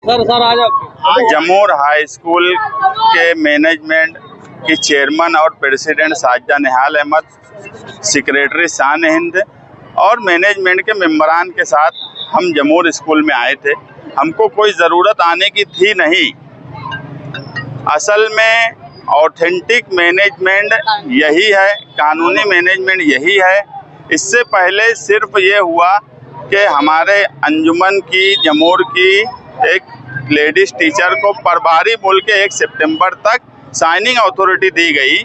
Sir आज जमूर high school के management की चेयरमैन और प्रेसिडेंट साजिदा निहाल अहमद, सेक्रेटरी शान हिंद और मैनेजमेंट के मेंबरान के साथ हम जमूर स्कूल में आए थे। हमको कोई ज़रूरत आने की थी नहीं। असल में ऑथेंटिक मैनेजमेंट यही है, कानूनी मैनेजमेंट यही है। इससे पहले सिर्फ ये हुआ कि हमारे अंजुमन की जमूर की एक लेडीज़ टीचर को प्रभारी बोल के 1 सितंबर तक साइनिंग अथॉरिटी दी गई,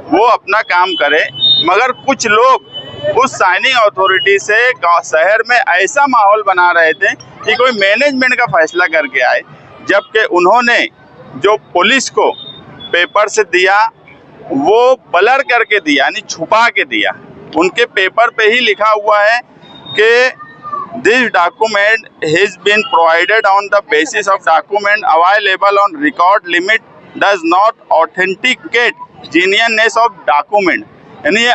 वो अपना काम करे। मगर कुछ लोग उस साइनिंग अथॉरिटी से शहर में ऐसा माहौल बना रहे थे कि कोई मैनेजमेंट का फैसला करके आए, जबकि उन्होंने जो पुलिस को पेपर से दिया वो ब्लर करके दिया, यानी छुपा के दिया। उनके पेपर पे ही लिखा हुआ है कि This document has been provided on the basis of document available on record limit does not authenticate genuineness of document। यानी ये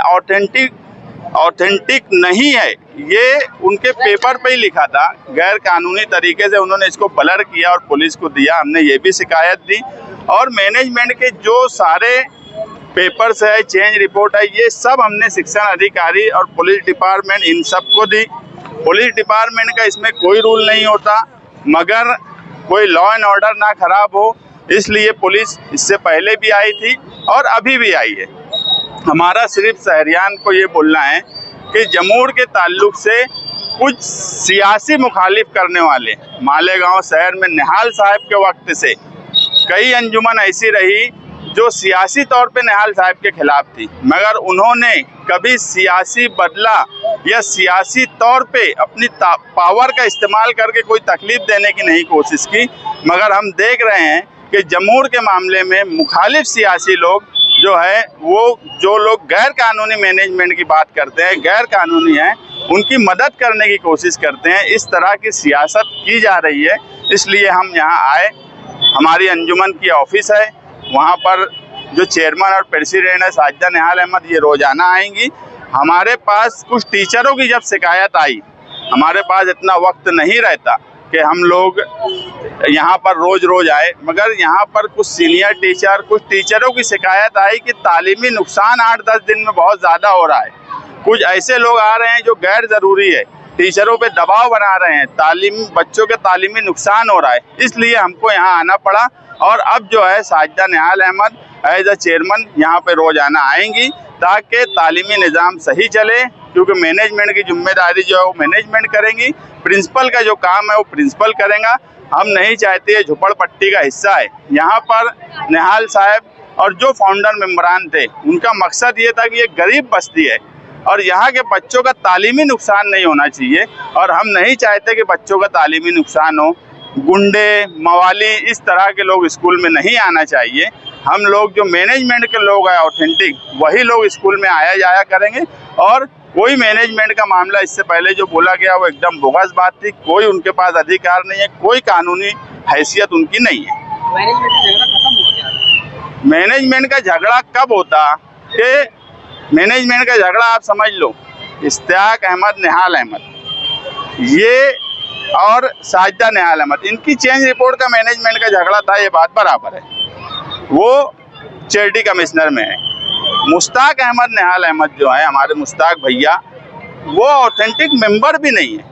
ऑथेंटिक नहीं है, ये उनके पेपर पे ही लिखा था। गैर कानूनी तरीके से उन्होंने इसको ब्लर किया और पुलिस को दिया। हमने ये भी शिकायत दी और मैनेजमेंट के जो सारे पेपर्स है, चेंज रिपोर्ट है, ये सब हमने शिक्षा अधिकारी और पुलिस डिपार्टमेंट इन सबको दी। पुलिस डिपार्टमेंट का इसमें कोई रूल नहीं होता, मगर कोई लॉ एंड ऑर्डर ना खराब हो, इसलिए पुलिस इससे पहले भी आई थी और अभी भी आई है। हमारा सिर्फ शहरियान को ये बोलना है कि जमूर के ताल्लुक से कुछ सियासी मुखालिफ करने वाले, मालेगांव शहर में निहाल साहब के वक्त से कई अंजुमन ऐसी रही जो सियासी तौर पे निहाल साहब के खिलाफ थी, मगर उन्होंने कभी सियासी बदला या सियासी तौर पे अपनी पावर का इस्तेमाल करके कोई तकलीफ देने की नहीं कोशिश की। मगर हम देख रहे हैं कि जमूर के मामले में मुखालिफ सियासी लोग जो है, वो जो लोग गैर कानूनी मैनेजमेंट की बात करते हैं, गैर कानूनी हैं, उनकी मदद करने की कोशिश करते हैं। इस तरह की सियासत की जा रही है, इसलिए हम यहाँ आए। हमारी अंजुमन की ऑफिस है, वहाँ पर जो चेयरमैन और प्रेसिडेंट है साजिदा निहाल अहमद, ये रोज़ाना आएंगी। हमारे पास कुछ टीचरों की जब शिकायत आई, हमारे पास इतना वक्त नहीं रहता कि हम लोग यहाँ पर रोज़ आए, मगर यहाँ पर कुछ सीनियर टीचर, कुछ टीचरों की शिकायत आई कि तालीमी नुकसान 8-10 दिन में बहुत ज़्यादा हो रहा है। कुछ ऐसे लोग आ रहे हैं जो गैर ज़रूरी है, टीचरों पे दबाव बना रहे हैं, बच्चों के तालीमी नुकसान हो रहा है, इसलिए हमको यहाँ आना पड़ा। और अब जो है साजिदा निहाल अहमद एज अ चेयरमैन यहाँ पे रोज़ाना आएंगी ताकि तालीमी निज़ाम सही चले, क्योंकि मैनेजमेंट की जिम्मेदारी जो है वो मैनेजमेंट करेंगी, प्रिंसिपल का जो काम है वो प्रिंसिपल करेगा। हम नहीं चाहते, झुपड़पट्टी का हिस्सा है। यहाँ पर निहाल साहब और जो फाउंडर मेंबरान थे, उनका मकसद ये था कि ये गरीब बस्ती है और यहाँ के बच्चों का तालीमी नुकसान नहीं होना चाहिए, और हम नहीं चाहते कि बच्चों का तालीमी नुकसान हो। गुंडे, मवाली, इस तरह के लोग स्कूल में नहीं आना चाहिए। हम लोग जो मैनेजमेंट के लोग हैं ऑथेंटिक, वही लोग स्कूल में आया जाया करेंगे। और कोई मैनेजमेंट का मामला इससे पहले जो बोला गया वो एकदम बोगस बात थी। कोई उनके पास अधिकार नहीं है, कोई कानूनी हैसियत उनकी नहीं है। मैनेजमेंट का झगड़ा कब होता कि मैनेजमेंट का झगड़ा आप समझ लो, इश्तियाक अहमद, निहाल अहमद ये और साजिदा निहाल अहमद, इनकी चेंज रिपोर्ट का मैनेजमेंट का झगड़ा था, ये बात बराबर है। वो चैरिटी कमिश्नर में है। मुश्ताक अहमद निहाल अहमद जो है, हमारे मुश्ताक भैया, वो ऑथेंटिक मेंबर भी नहीं है।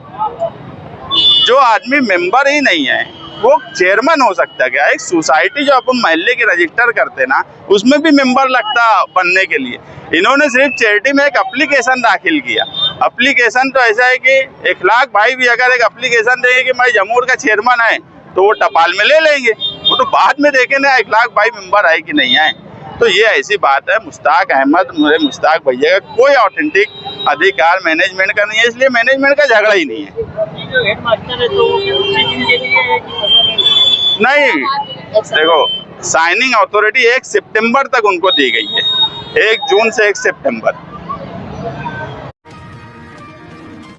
जो आदमी मेंबर ही नहीं है वो चेयरमैन हो सकता है क्या? एक सोसाइटी जो अपन महल्ले की रजिस्टर करते ना, उसमें भी मेंबर लगता बनने के लिए। इन्होंने सिर्फ चैरिटी में एक एप्लीकेशन दाखिल किया। एप्लीकेशन तो ऐसा है कि इखलाक भाई भी अगर एक एप्लीकेशन देंगे कि मैं जमूर का चेयरमैन है, तो वो टपाल में ले लेंगे, वो तो बाद में देखें ना इखलाक भाई मेंबर है कि नहीं है। तो ये ऐसी बात है। मुश्ताक अहमद, मेरे मुश्ताक भैया का कोई ऑथेंटिक अधिकार मैनेजमेंट का नहीं है, इसलिए मैनेजमेंट का झगड़ा ही नहीं है। जो हेडमास्टर है तो नहीं, देखो साइनिंग अथॉरिटी 1 सितंबर तक उनको दी गई है, 1 जून से 1 सितंबर।